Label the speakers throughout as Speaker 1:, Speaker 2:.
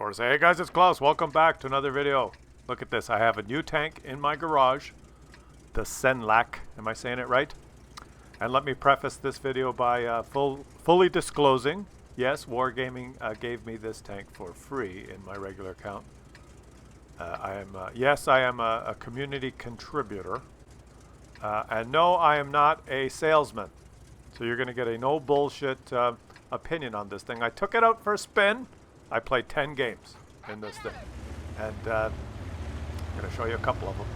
Speaker 1: Or say, hey guys, it's Klaus. Welcome back to another video. Look at this. I have a new tank in my garage. The Senlac. Am I saying it right? And let me preface this video by fully disclosing, yes, Wargaming gave me this tank for free in my regular account. Yes, I am a community contributor. And no, I am not a salesman. So you're going to get a no bullshit opinion on this thing. I took it out for a spin. I played 10 games in this thing. And I'm going to show you a couple of them.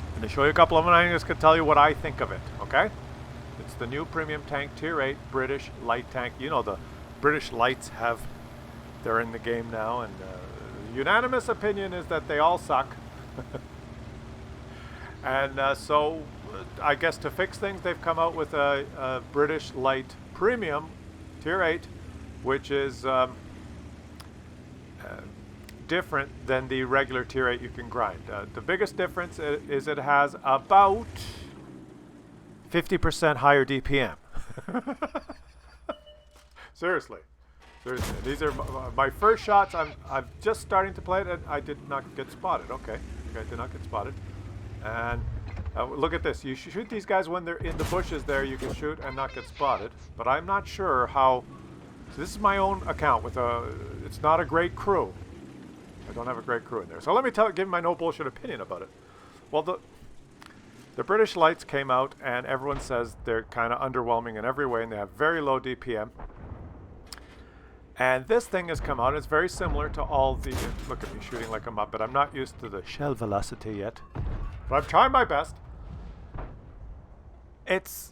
Speaker 1: I'm going to show you a couple of them, and I'm just going to tell you what I think of it, okay? It's the new premium tank, Tier 8 British light tank. You know, the British lights they're in the game now, and the unanimous opinion is that they all suck. And so I guess to fix things, they've come out with a British light premium Tier 8, which is different than the regular Tier 8 you can grind. The biggest difference is it has about 50% higher DPM. Seriously. These are my first shots. I'm just starting to play it, and I did not get spotted. Okay, I did not get spotted. And look at this. You shoot these guys when they're in the bushes there. You can shoot and not get spotted. But I'm not sure how. So this is my own account with it's not a great crew. I don't have a great crew in there. So let me give my no bullshit opinion about it. Well, the British lights came out, and everyone says they're kind of underwhelming in every way, and they have very low DPM. And this thing has come out. It's very similar to all the. Look at me shooting like a muppet. I'm not used to the shell velocity yet, but I'm trying my best. It's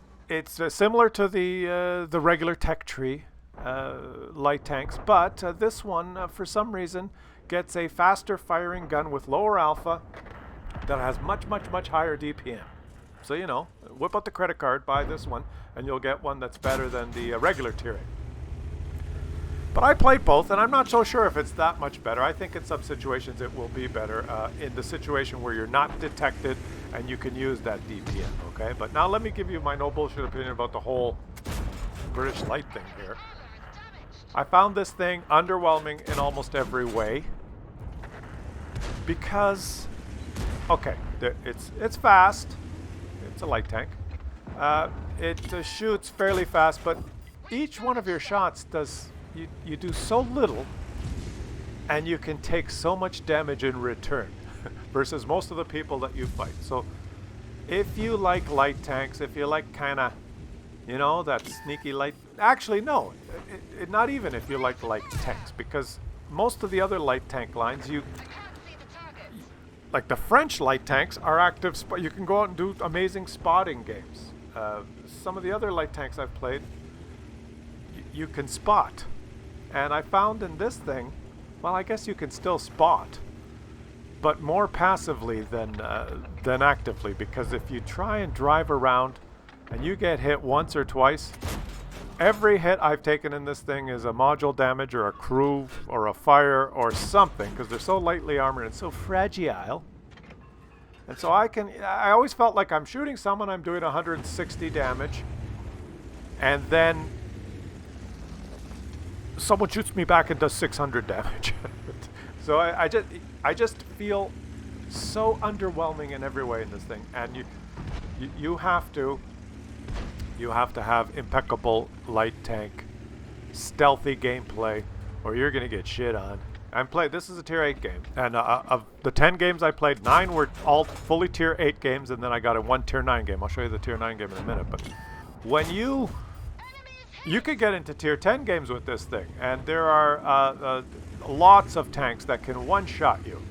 Speaker 1: similar to the regular tech tree light tanks, but this one for some reason gets a faster firing gun with lower alpha that has much higher DPM. So, you know, whip out the credit card, buy this one, and you'll get one that's better than the regular Tier 8. But I played both, and I'm not so sure if it's that much better. I think in some situations it will be better in the situation where you're not detected and you can use that DPM, okay? But now let me give you my no bullshit opinion about the whole British light thing here. I found this thing underwhelming in almost every way because, okay, it's fast. It's a light tank. It shoots fairly fast, but each one of your shots does, you do so little, and you can take so much damage in return versus most of the people that you fight. So if you like light tanks, if you like kind of, you know, that sneaky light. Actually, no, not even if you like light tanks, because most of the other light tank lines, like the French light tanks are active. You can go out and do amazing spotting games. Some of the other light tanks I've played, you can spot. And I found in this thing, well, I guess you can still spot, but more passively than actively, because if you try and drive around and you get hit once or twice, every hit I've taken in this thing is a module damage or a crew or a fire or something, because they're so lightly armored and so fragile. And so I always felt like I'm shooting someone, I'm doing 160 damage, and then someone shoots me back and does 600 damage. So I just feel so underwhelming in every way in this thing, and you have to have impeccable light tank, stealthy gameplay, or you're gonna get shit on. This is a Tier 8 game, and of the 10 games I played, 9 were all fully Tier 8 games, and then I got a 1 Tier 9 game. I'll show you the Tier 9 game in a minute, but when you could get into Tier 10 games with this thing, and there are lots of tanks that can one-shot you.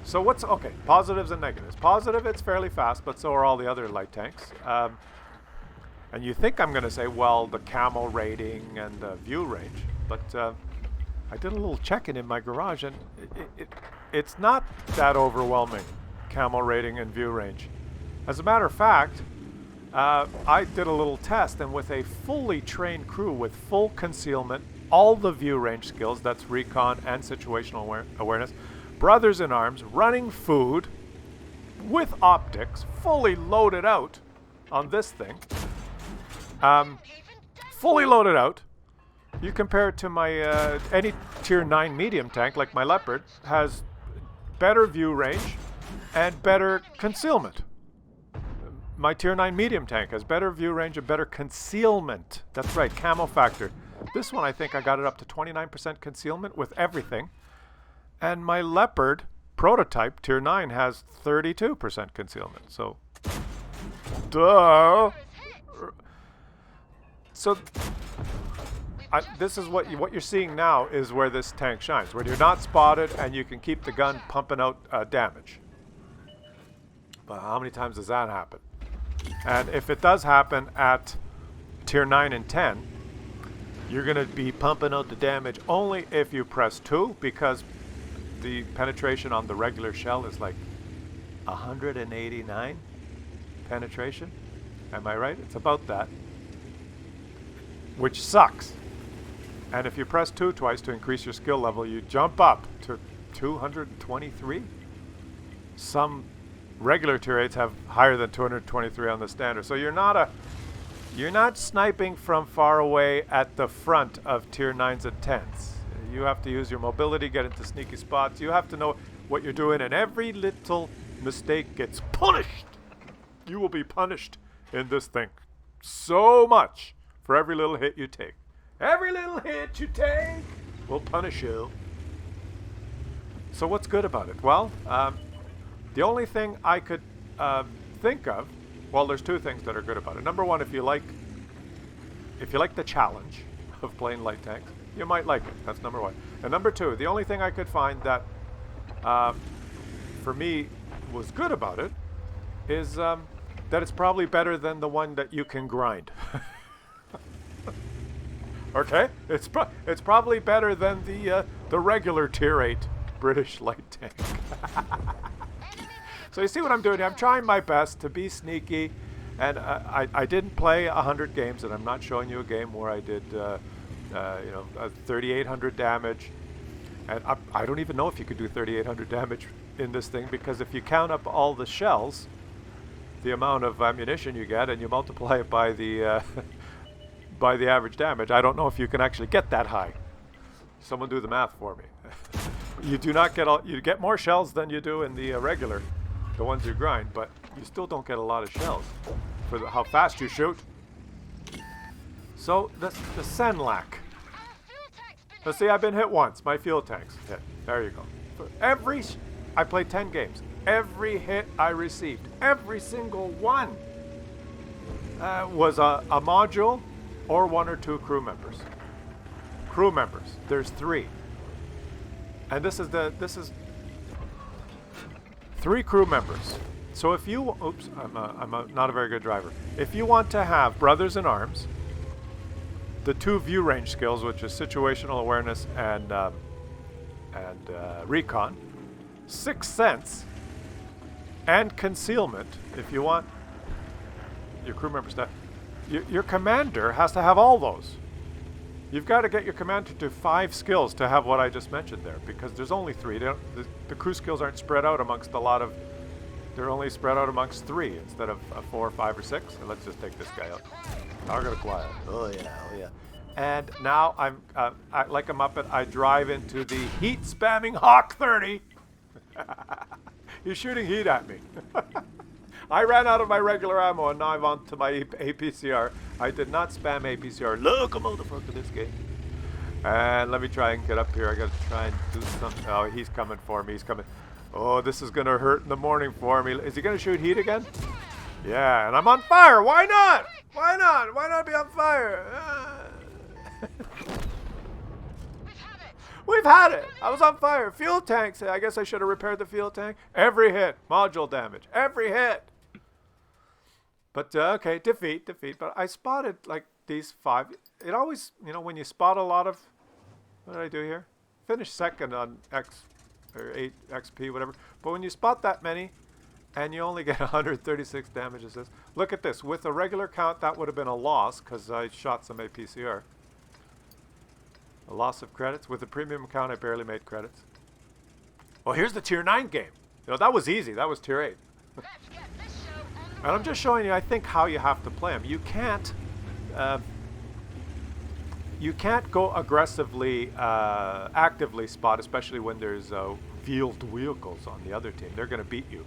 Speaker 1: So okay, positives and negatives. Positive, it's fairly fast, but so are all the other light tanks. And you think I'm going to say, well, the camo rating and the view range, but I did a little checking in my garage, and it's not that overwhelming, camo rating and view range. As a matter of fact, I did a little test, and with a fully trained crew with full concealment, all the view range skills, that's recon and situational awareness, brothers in arms, running food, with optics, fully loaded out on this thing. Fully loaded out. You compare it to my any tier 9 medium tank like my Leopard has better view range and better concealment. My tier 9 medium tank has better view range and better concealment. That's right, camo factor. This one I think I got it up to 29% concealment with everything. And my Leopard prototype tier 9 has 32% concealment. So duh. So this is what you're seeing now is where this tank shines, where you're not spotted and you can keep the gun pumping out damage. But how many times does that happen? And if it does happen at tier 9 and 10, you're going to be pumping out the damage only if you press 2, because the penetration on the regular shell is like 189 penetration. Am I right? It's about that. Which sucks. And if you press 2 twice to increase your skill level, you jump up to 223. Some regular tier 8s have higher than 223 on the standard. So you're not sniping from far away at the front of tier 9s and 10s. You have to use your mobility, get into sneaky spots. You have to know what you're doing, and every little mistake gets punished. You will be punished in this thing so much for every little hit you take. Every little hit you take will punish you. So what's good about it? Well, the only thing I could think of, well, there's two things that are good about it. Number one, if you like the challenge of playing light tanks, you might like it. That's number one. And number two, the only thing I could find that for me was good about it is that it's probably better than the one that you can grind. Okay, it's probably better than the regular tier 8 British light tank. So you see what I'm doing here? I'm trying my best to be sneaky, and I didn't play 100 games, and I'm not showing you a game where I did 3,800 damage. And I don't even know if you could do 3,800 damage in this thing, because if you count up all the shells, the amount of ammunition you get, and you multiply it by the by the average damage, I don't know if you can actually get that high. Someone do the math for me. You do not get you get more shells than you do in the regular, the ones you grind, but you still don't get a lot of shells for how fast you shoot. So the Senlac. Let's see, I've been hit once. My fuel tank's hit. There you go. I played 10 games. Every hit I received, every single one, was a module or one or two crew members. Crew members. There's 3. And this is 3 crew members. So if you, oops, I'm not a very good driver. If you want to have brothers in arms, the 2 view range skills, which is situational awareness and recon, 6th sense, and concealment, if you want your crew member stuff, your commander has to have all those. You've got to get your commander to 5 skills to have what I just mentioned there, because there's only 3. The crew skills aren't spread out amongst a lot of, they're only spread out amongst 3 instead of 4, 5, or 6. And let's just take this guy out. I'm gonna quiet. Oh yeah. And now like a Muppet, I drive into the heat spamming Hawk 30. He's shooting heat at me. I ran out of my regular ammo, and now I'm on to my APCR. I did not spam APCR. Look, a motherfucker, this game. And let me try and get up here. I gotta try and do something. Oh, he's coming for me. He's coming. Oh, this is gonna hurt in the morning for me. Is he gonna shoot heat again? Yeah, and I'm on fire. Why not? Why not? Why not be on fire? We've had it. I was on fire. Fuel tanks. I guess I should have repaired the fuel tank. Every hit. Module damage. Every hit. But, okay, defeat. But I spotted, like, these 5. It always, when you spot a lot of... What did I do here? Finish second on X, or 8 XP, whatever. But when you spot that many, and you only get 136 damage assist. Look at this. With a regular count, that would have been a loss, because I shot some APCR. A loss of credits. With a premium account, I barely made credits. Well, here's the tier 9 game. That was easy. That was tier 8. And I'm just showing you, I think, how you have to play them. You can't you can't go aggressively, actively spot, especially when there's wheeled vehicles on the other team. They're going to beat you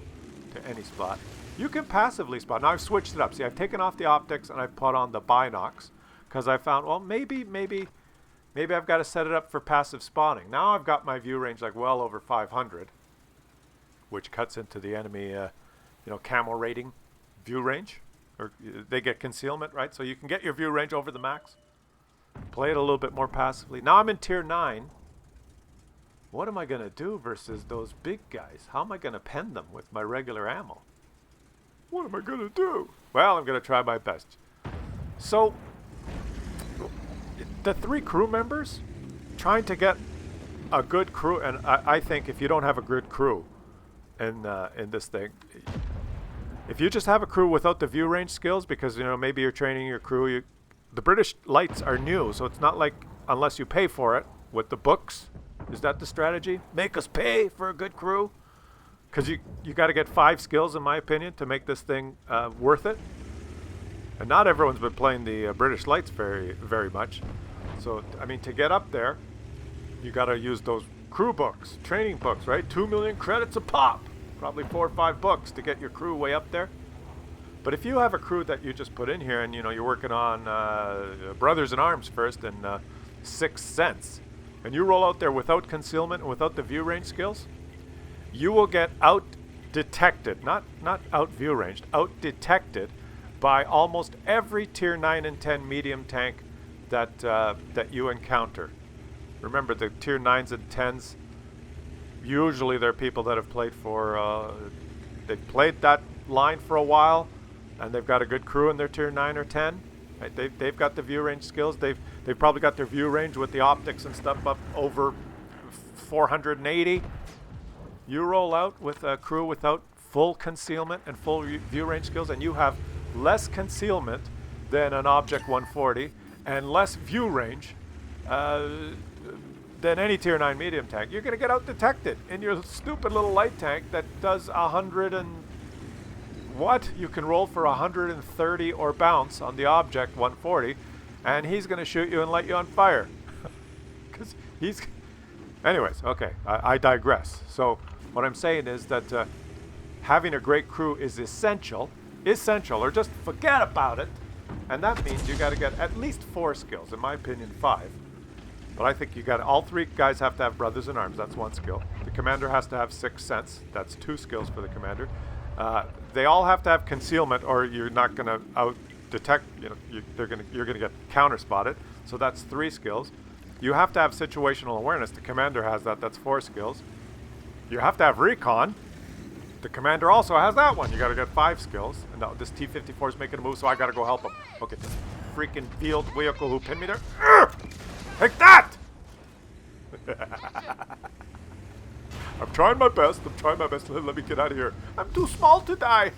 Speaker 1: to any spot. You can passively spot. Now I've switched it up. See, I've taken off the optics and I've put on the binocs because I found, well, maybe I've got to set it up for passive spotting. Now I've got my view range like well over 500, which cuts into the enemy, camo rating view range, or they get concealment, right? So you can get your view range over the max. Play it a little bit more passively. Now I'm in tier 9. What am I going to do versus those big guys? How am I going to pen them with my regular ammo? What am I going to do? Well, I'm going to try my best. So, the 3 crew members, trying to get a good crew, and I think if you don't have a good crew in this thing, if you just have a crew without the view range skills, because maybe you're training your crew, the British lights are new, so it's not like unless you pay for it with the books. Is that the strategy? Make us pay for a good crew? Because you got to get 5 skills, in my opinion, to make this thing worth it. And not everyone's been playing the British lights very, very much. So, I mean, to get up there, you got to use those crew books, training books, right? 2 million credits a pop. Probably 4 or 5 books to get your crew way up there. But if you have a crew that you just put in here and, you're working on Brothers in Arms first and Sixth Sense, and you roll out there without concealment and without the view range skills, you will get out-detected, not out-view ranged, out-detected by almost every tier 9 and 10 medium tank that you encounter. Remember, the tier 9s and 10s, usually they're people that have played for, they've played that line for a while, and they've got a good crew in their tier 9 or 10. Right? They've got the view range skills. They've probably got their view range with the optics and stuff up over 480. You roll out with a crew without full concealment and full view range skills, and you have less concealment than an Object 140 and less view range than any tier 9 medium tank. You're going to get out detected in your stupid little light tank that does 100 and what? You can roll for 130 or bounce on the Object 140, and he's going to shoot you and light you on fire. Because he's... Anyways, okay, I digress. So what I'm saying is that having a great crew is essential, or just forget about it. And that means you got to get at least 4 skills, in my opinion 5. But I think all 3 guys have to have Brothers in Arms. That's 1 skill. The commander has to have Sixth Sense. That's 2 skills for the commander. They all have to have concealment, or you're not going to out-detect. You're going to get counter-spotted. So that's 3 skills. You have to have situational awareness. The commander has that. That's 4 skills. You have to have recon. The commander also has that one. You got to get 5 skills. And now this T-54 is making a move, so I got to go help him. Okay, this freaking field vehicle who pinned me there. Take that! I'm trying my best. Let me get out of here. I'm too small to die.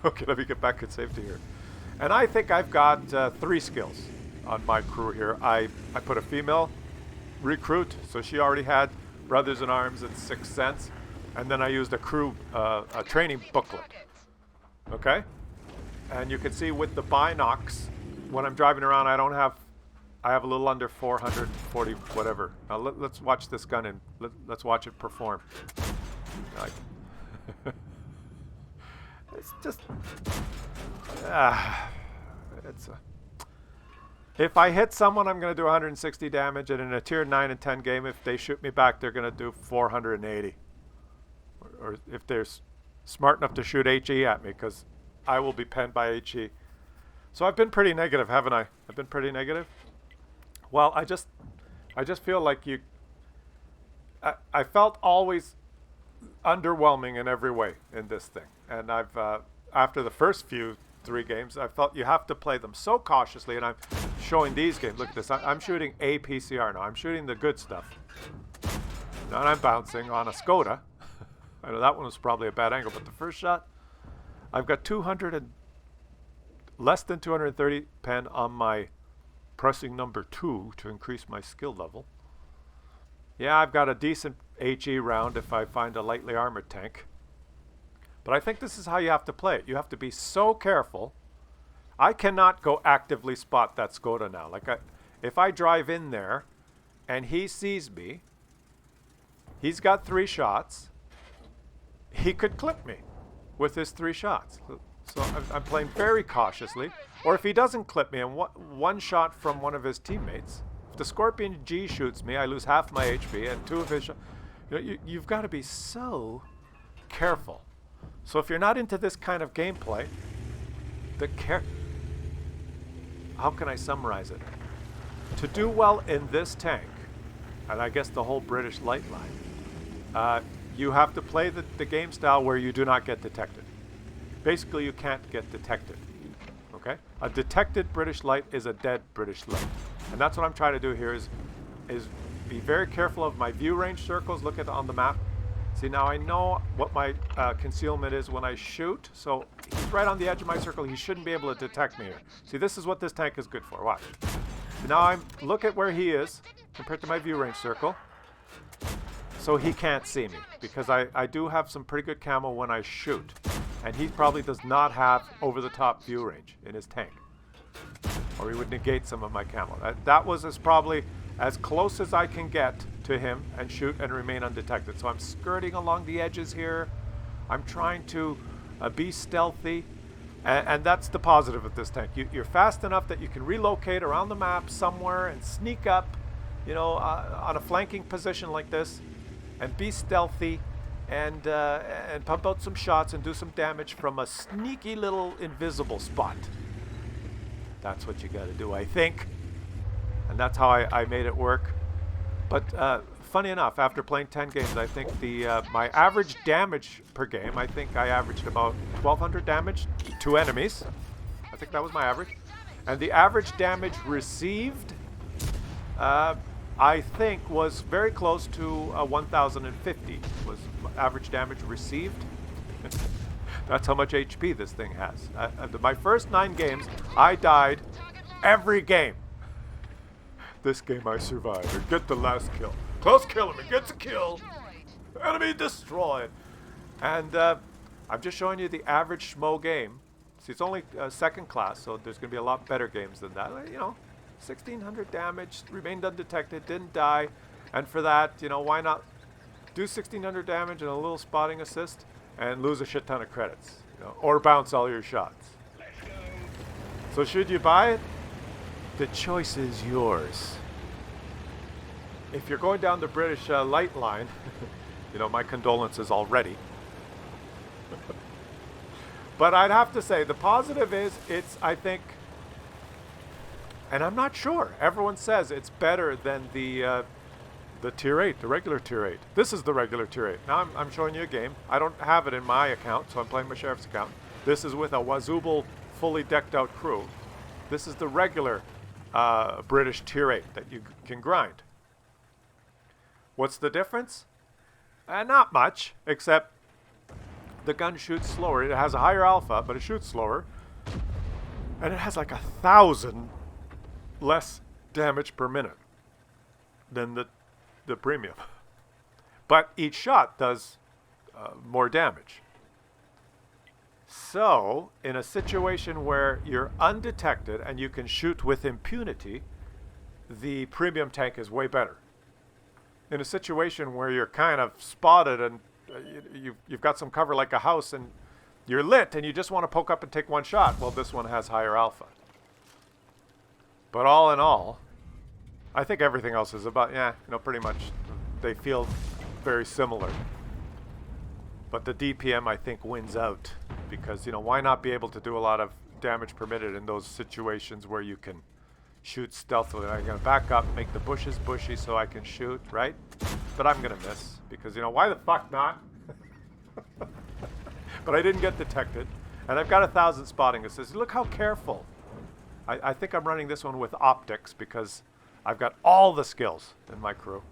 Speaker 1: Okay, let me get back in safety here. And I think I've got 3 skills on my crew here. I put a female recruit, so she already had Brothers in Arms and Sixth Sense. And then I used a crew, a training booklet. Okay? And you can see with the binocs, when I'm driving around, I have a little under 440, whatever. Now let's watch this gun and let's watch it perform. It's just, if I hit someone, I'm going to do 160 damage, and in a tier 9 and 10 game, if they shoot me back, they're going to do 480. Or if they're smart enough to shoot HE at me, because I will be penned by HE. So I've been pretty negative, haven't I? I've been pretty negative. Well, I just feel like I felt always underwhelming in every way in this thing. And I've, after the first 3 games, I felt you have to play them so cautiously, and I'm showing these games. Look at this. I'm shooting a PCR now. I'm shooting the good stuff. Now I'm bouncing on a Skoda. I know that one was probably a bad angle, but the first shot, I've got less than 230 pen on my pressing number 2 to increase my skill level. Yeah, I've got a decent HE round if I find a lightly armored tank. But I think this is how you have to play it. You have to be so careful. I cannot go actively spot that Skoda now. Like, if I drive in there and he sees me, he's got 3 shots. He could clip me with his 3 shots. So I'm playing very cautiously. Or if he doesn't clip me and one shot from one of his teammates, if the Scorpion G shoots me, I lose half my HP and 2 of his shots. You've got to be so careful. So if you're not into this kind of gameplay, how can I summarize it? To do well in this tank, and I guess the whole British light line, you have to play the game style where you do not get detected. Basically, you can't get detected. Okay? A detected British light is a dead British light. And that's what I'm trying to do here is be very careful of my view range circles. Look at on the map. See, now I know what my concealment is when I shoot. So he's right on the edge of my circle. He shouldn't be able to detect me here. See, this is what this tank is good for. Watch. So now look at where he is compared to my view range circle. So he can't see me because I do have some pretty good camo when I shoot. And he probably does not have over-the-top view range in his tank. Or he would negate some of my camo. That was probably as close as I can get to him and shoot and remain undetected. So I'm skirting along the edges here. I'm trying to be stealthy. And that's the positive of this tank. You're fast enough that you can relocate around the map somewhere and sneak up, on a flanking position like this and be stealthy and pump out some shots and do some damage from a sneaky little invisible spot. That's what you got to do, I think. And that's how I made it work. But funny enough, after playing 10 games, I think my average damage per game, I think I averaged about 1,200 damage to enemies. I think that was my average. And the average damage received, I think, was very close to 1,050 was average damage received. That's how much HP this thing has. My first 9 games, I died every game. This game I survived. And get the last kill. Claus Kellerman gets a kill. Enemy destroyed. And I'm just showing you the average schmo game. See, it's only second class, so there's going to be a lot better games than that. 1,600 damage, remained undetected, didn't die. And for that, why not do 1,600 damage and a little spotting assist and lose a shit ton of credits, or bounce all your shots. So should you buy it? The choice is yours. If you're going down the British light line, my condolences already. But I'd have to say the positive is I think, and I'm not sure. Everyone says it's better than the tier 8, the regular tier 8. This is the regular tier 8. Now I'm showing you a game. I don't have it in my account, so I'm playing my sheriff's account. This is with a Wazooble fully decked out crew. This is the regular British tier 8 that you can grind. What's the difference? Not much, except the gun shoots slower. It has a higher alpha, but it shoots slower. And it has like 1,000 less damage per minute than the premium. But each shot does more damage. So, in a situation where you're undetected and you can shoot with impunity, the premium tank is way better. In a situation where you're kind of spotted and you've got some cover like a house and you're lit and you just want to poke up and take one shot, well, this one has higher alpha. But all in all, I think everything else is about, pretty much they feel very similar. But the DPM, I think, wins out because, why not be able to do a lot of damage per minute in those situations where you can shoot stealthily? I'm going to back up, make the bushes bushy so I can shoot, right? But I'm going to miss because, why the fuck not? But I didn't get detected. And I've got 1,000 spotting assists. Look how careful. I think I'm running this one with optics because I've got all the skills in my crew.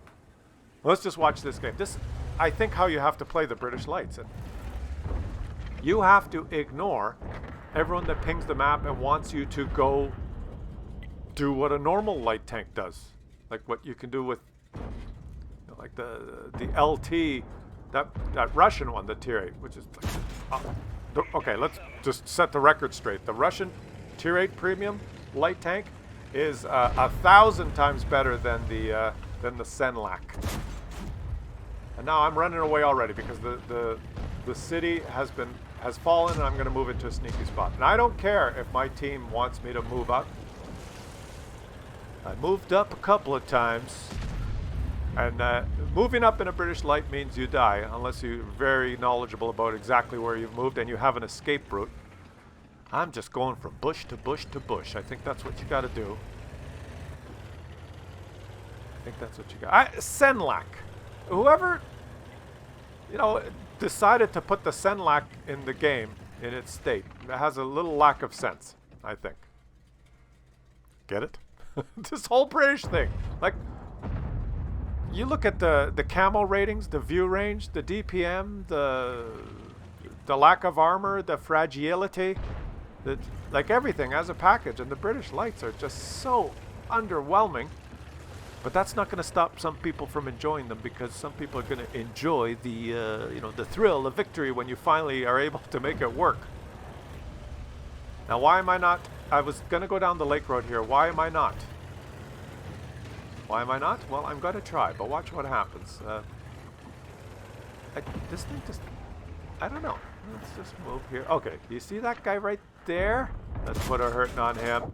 Speaker 1: Let's just watch this game. This, I think, how you have to play the British lights. And you have to ignore everyone that pings the map and wants you to go do what a normal light tank does, like what you can do with, like the LT, that Russian one, the tier 8, which is like, okay, let's just set the record straight. The Russian Tier 8 premium light tank is 1,000 times better than the Senlac. And now I'm running away already because the city has fallen, and I'm going to move into a sneaky spot. And I don't care if my team wants me to move up. I moved up a couple of times, and moving up in a British light means you die unless you're very knowledgeable about exactly where you've moved and you have an escape route. I'm just going from bush to bush to bush. I think that's what you got to do. I think that's what you got. Senlac. Whoever, decided to put the Senlac in the game in its state has a little lack of sense, I think. Get it? This whole British thing. Like, you look at the camo ratings, the view range, the DPM, the lack of armor, the fragility, like everything as a package, and the British lights are just so underwhelming. But that's not going to stop some people from enjoying them, because some people are going to enjoy the the thrill of victory when you finally are able to make it work. Now, why am I not? I was going to go down the lake road here. Why am I not? Why am I not? Well, I'm going to try, but watch what happens. This thing just, I don't know. Let's just move here. Okay, you see that guy right there? Let's put a hurting on him.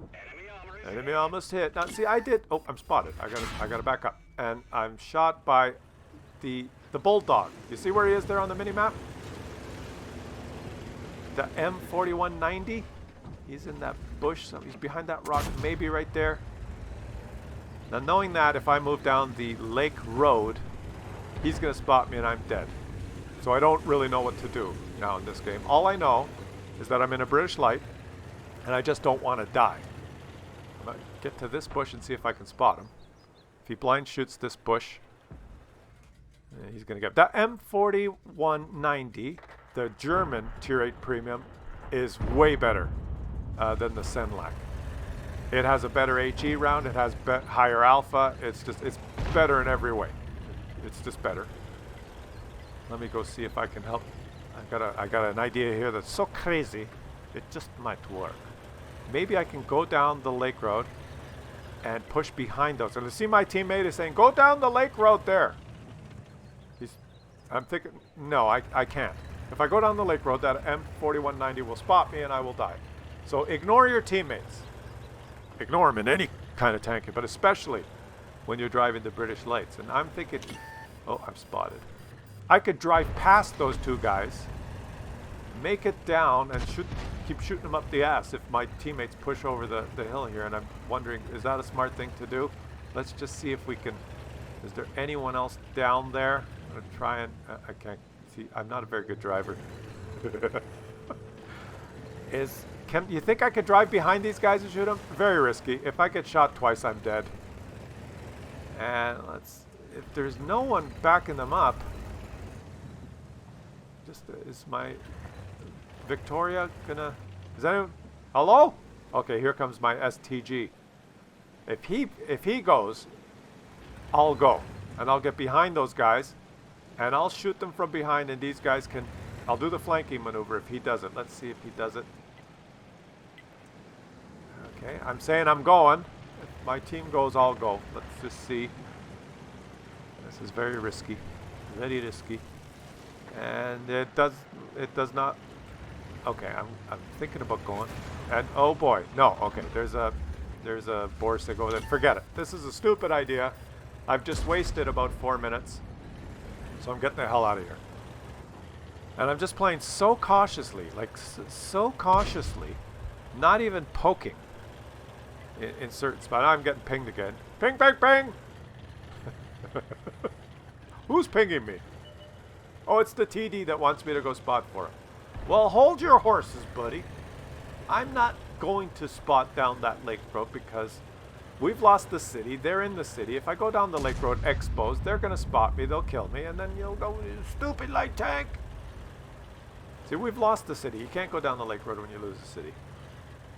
Speaker 1: Enemy almost hit. Now, see, I did. Oh, I'm spotted. I gotta back up, and I'm shot by the bulldog. You see where he is there on the mini map? The M4190. He's in that bush. So he's behind that rock, maybe right there. Now, knowing that if I move down the lake road, he's gonna spot me and I'm dead. So I don't really know what to do now in this game. All I know is that I'm in a British light, and I just don't want to die. Get to this bush and see if I can spot him. If he blind shoots this bush, he's going to get that M4190. The German Tier 8 Premium is way better than the Senlac. It has a better HE round. It has higher alpha. It's better in every way. It's just better. Let me go see if I can help. I got an idea here that's so crazy, it just might work. Maybe I can go down the lake road and push behind those. And I see my teammate is saying, go down the lake road there. I'm thinking, no, I can't. If I go down the lake road, that M4190 will spot me and I will die. So ignore your teammates. Ignore them in any kind of tanking, but especially when you're driving the British lights. And I'm thinking, oh, I'm spotted. I could drive past those two guys, make it down, and keep shooting them up the ass if my teammates push over the hill here. And I'm wondering, is that a smart thing to do? Let's just see if we can. Is there anyone else down there? I'm going to try and, I can't see. I'm not a very good driver. You think I could drive behind these guys and shoot them? Very risky. If I get shot twice, I'm dead. And if there's no one backing them up, is my Victoria gonna, is anyone, hello? Okay, here comes my STG. If he goes, I'll go. And I'll get behind those guys, and I'll shoot them from behind, and these guys can, I'll do the flanking maneuver if he does it. Let's see if he does it. Okay, I'm saying I'm going. If my team goes, I'll go. Let's just see. This is very risky. Very risky. And it does not. Okay, I'm thinking about going. And oh boy, no. Okay, there's a Boris that goes in. Forget it. This is a stupid idea. I've just wasted about 4 minutes, so I'm getting the hell out of here. And I'm just playing so cautiously, like so cautiously, not even poking in certain spots. I'm getting pinged again. Ping, ping, ping. Who's pinging me? Oh, it's the TD that wants me to go spot for him. Well, hold your horses, buddy. I'm not going to spot down that lake road because we've lost the city. They're in the city. If I go down the lake road exposed, they're going to spot me. They'll kill me. And then you'll go, stupid light tank. See, we've lost the city. You can't go down the lake road when you lose the city.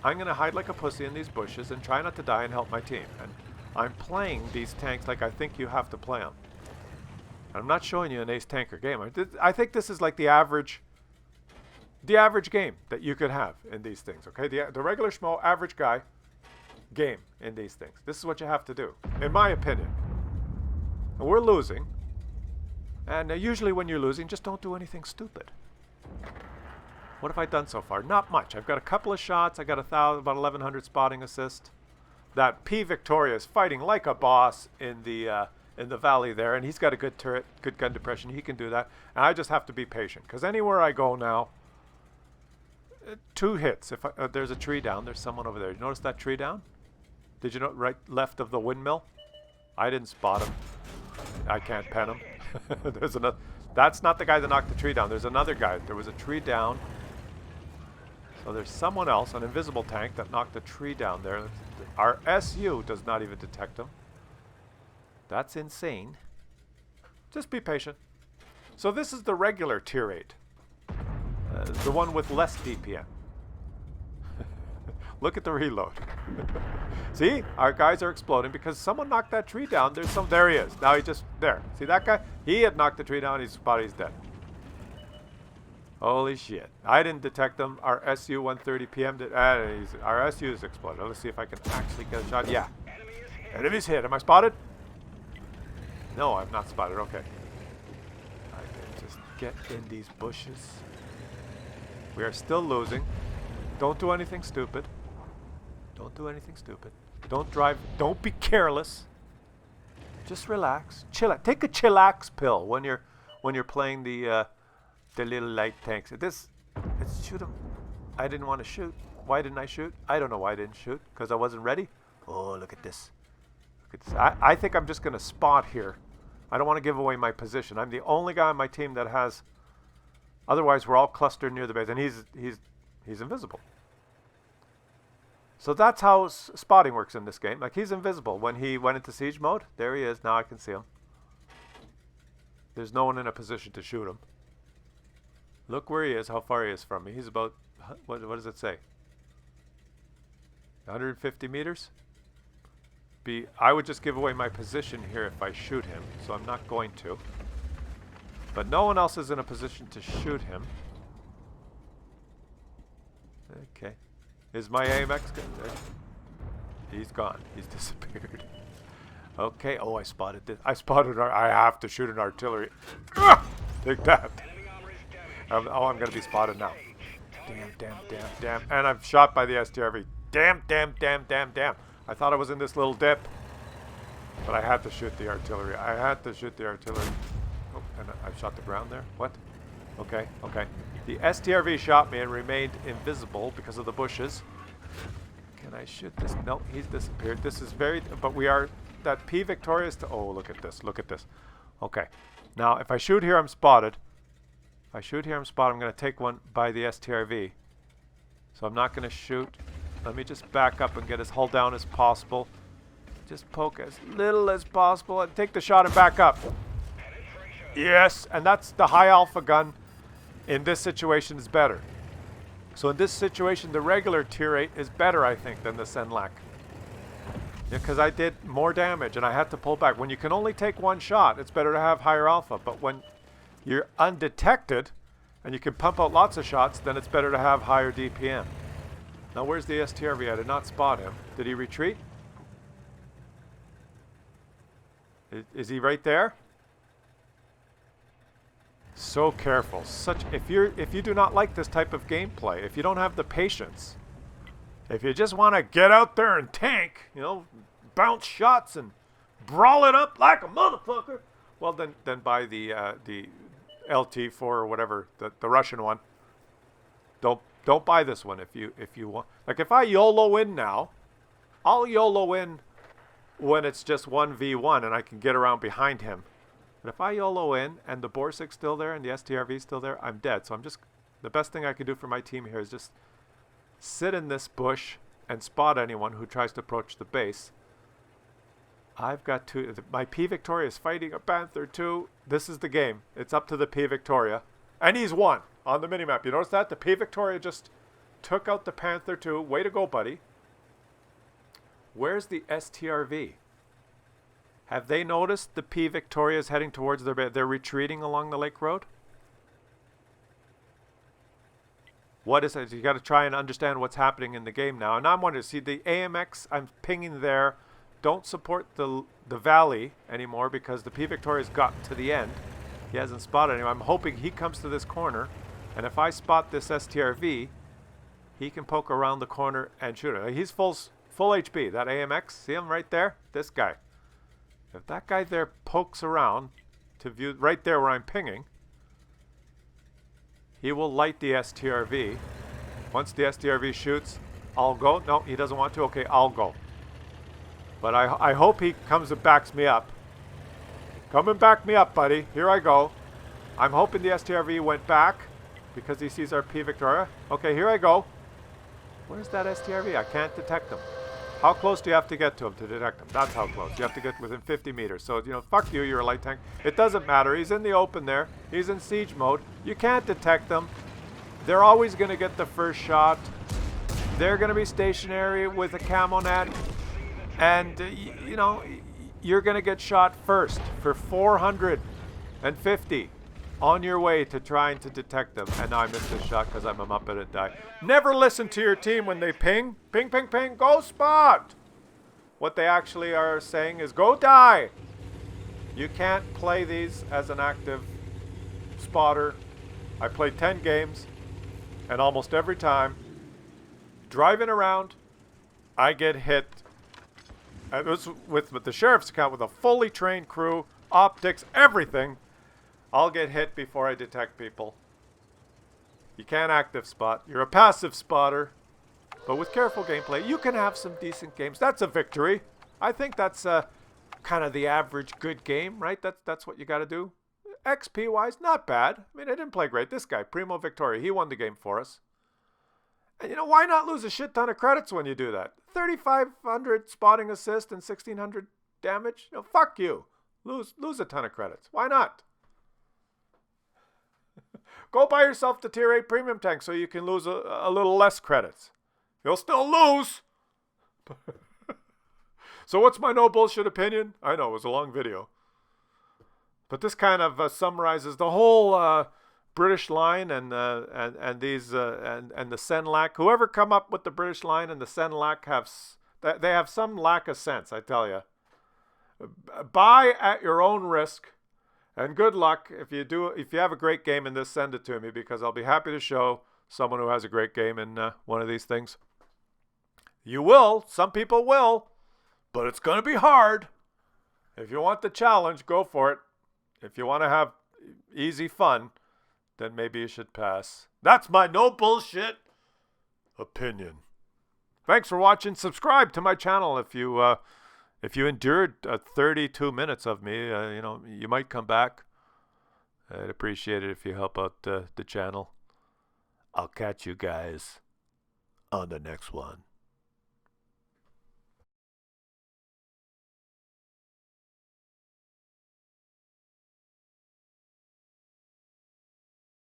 Speaker 1: I'm going to hide like a pussy in these bushes and try not to die and help my team. And I'm playing these tanks like I think you have to play them. I'm not showing you an ace tanker game. I think this is like the average the average game that you could have in these things, okay? The regular schmo average guy game in these things. This is what you have to do, in my opinion. And we're losing. And usually when you're losing, just don't do anything stupid. What have I done so far? Not much. I've got a couple of shots. I got about 1,100 spotting assist. That P Victoria is fighting like a boss in the valley there, and he's got a good turret, good gun depression. He can do that, and I just have to be patient because anywhere I go now, 2 hits. If there's a tree down, there's someone over there. You notice that tree down? Did you know right left of the windmill? I didn't spot him. I can't pen him. There's another. That's not the guy that knocked the tree down. There's another guy. There was a tree down. So there's someone else, an invisible tank, that knocked the tree down there. Our SU does not even detect him. That's insane. Just be patient. So this is the regular tier 8. The one with less DPM. Look at the reload. See? Our guys are exploding because someone knocked that tree down. There he is. Now he just... There. See that guy? He had knocked the tree down. He's dead. Holy shit. I didn't detect him. Our SU 130 PM did... our SU is exploded. Let's see if I can actually get a shot. Yeah. Enemy's hit. Am I spotted? No, I'm not spotted. Okay. I can just get in these bushes. We are still losing. Don't do anything stupid. Don't do anything stupid. Don't drive. Don't be careless. Just relax. Chillax. Take a chillax pill when you're playing the little light tanks. Let's shoot him. I didn't want to shoot. Why didn't I shoot? I don't know why I didn't shoot. Because I wasn't ready. Oh, look at this. Look at this. I think I'm just going to spot here. I don't want to give away my position. I'm the only guy on my team that has... Otherwise, we're all clustered near the base. And he's invisible. So that's how spotting works in this game. Like, he's invisible. When he went into siege mode, there he is. Now I can see him. There's no one in a position to shoot him. Look where he is, how far he is from me. He's about, what does it say? 150 meters? I would just give away my position here if I shoot him, so I'm not going to. But no one else is in a position to shoot him. Okay. Is my AMX good? He's gone. He's disappeared. Okay. Oh, I spotted this. I have to shoot an artillery. Take that. I'm going to be spotted now. Damn. And I'm shot by the STRV. Damn. I thought I was in this little dip. But I had to shoot the artillery. Oh, and I shot the ground there. What? Okay. The STRV shot me and remained invisible because of the bushes. Can I shoot this? No, he's disappeared. This is very... But we are... That P Victoria is to... Oh, look at this. Okay. Now, if I shoot here, I'm spotted. I'm going to take one by the STRV. So I'm not going to shoot. Let me just back up and get as hull down as possible. Just poke as little as possible and take the shot and back up. Yes, and that's the high alpha gun. In this situation is better. So in this situation, the regular tier 8 is better, I think, than the Senlac. Because I did more damage and I had to pull back. When you can only take one shot, it's better to have higher alpha. But when you're undetected and you can pump out lots of shots, then it's better to have higher DPM. Now where's the STRV? I did not spot him. Did he retreat? Is he right there? So careful. If you do not like this type of gameplay, if you don't have the patience, if you just want to get out there and tank, bounce shots and brawl it up like a motherfucker, well then buy the LT4 or whatever, the Russian one. Don't buy this one if you want. Like, if I YOLO in now, I'll YOLO in when it's just 1v1 and I can get around behind him. But if I YOLO in and the Borsig's still there and the STRV's still there, I'm dead. So the best thing I can do for my team here is just sit in this bush and spot anyone who tries to approach the base. I've got my P Victoria is fighting a Panther 2. This is the game. It's up to the P Victoria. And he's won on the minimap. You notice that? The P Victoria just took out the Panther 2. Way to go, buddy. Where's the STRV? Have they noticed the P Victoria is heading towards their base? They're retreating along the lake road? what is it? You got to try and understand what's happening in the game now. And I'm wondering, see the AMX I'm pinging there don't support the valley anymore because the P Victoria's got to the end. He hasn't spotted anyone. I'm hoping he comes to this corner, and if I spot this STRV, he can poke around the corner and shoot it. He's full HP. That AMX, see him right there? This guy. If that guy there pokes around to view right there where I'm pinging, he will light the STRV. Once the STRV shoots, I'll go. No, he doesn't want to. Okay, I'll go. But I hope he comes and backs me up. Come and back me up, buddy. Here I go. I'm hoping the STRV went back because he sees our P Victoria. Okay, here I go. Where's that STRV? I can't detect him. How close do you have to get to him to detect him? That's how close. You have to get within 50 meters. So, you know, fuck you, you're a light tank. It doesn't matter. He's in the open there. He's in siege mode. You can't detect them. They're always going to get the first shot. They're going to be stationary with a camo net. And, you know, you're going to get shot first for 450 on your way to trying to detect them. And now I missed this shot because I'm a Muppet and die. Never listen to your team when they ping. Ping, ping, ping, go spot. What they actually are saying is go die. You can't play these as an active spotter. I played 10 games, and almost every time, driving around, I get hit. It was with the sheriff's account with a fully trained crew, optics, everything. I'll get hit before I detect people. You can't active spot. You're a passive spotter. But with careful gameplay, you can have some decent games. That's a victory. I think that's kind of the average good game, right? That's what you got to do. XP-wise, not bad. I mean, I didn't play great. This guy, Primo Victoria, he won the game for us. And, you know, why not lose a shit ton of credits when you do that? 3,500 spotting assist and 1,600 damage? You know, fuck you. Lose a ton of credits. Why not? Go buy yourself the tier 8 premium tank so you can lose a little less credits. You'll still lose. So what's my no bullshit opinion? I know, it was a long video. But this kind of summarizes the whole British line and the Senlac. Whoever come up with the British line and the Senlac they have some lack of sense, I tell you. Buy at your own risk. And good luck. If you have a great game in this, send it to me because I'll be happy to show someone who has a great game in one of these things. You will. Some people will. But it's going to be hard. If you want the challenge, go for it. If you want to have easy fun, then maybe you should pass. That's my no bullshit opinion. Thanks for watching. Subscribe to my channel if you endured 32 minutes of me. You know, you might come back. I'd appreciate it if you help out the channel. I'll catch you guys on the next one.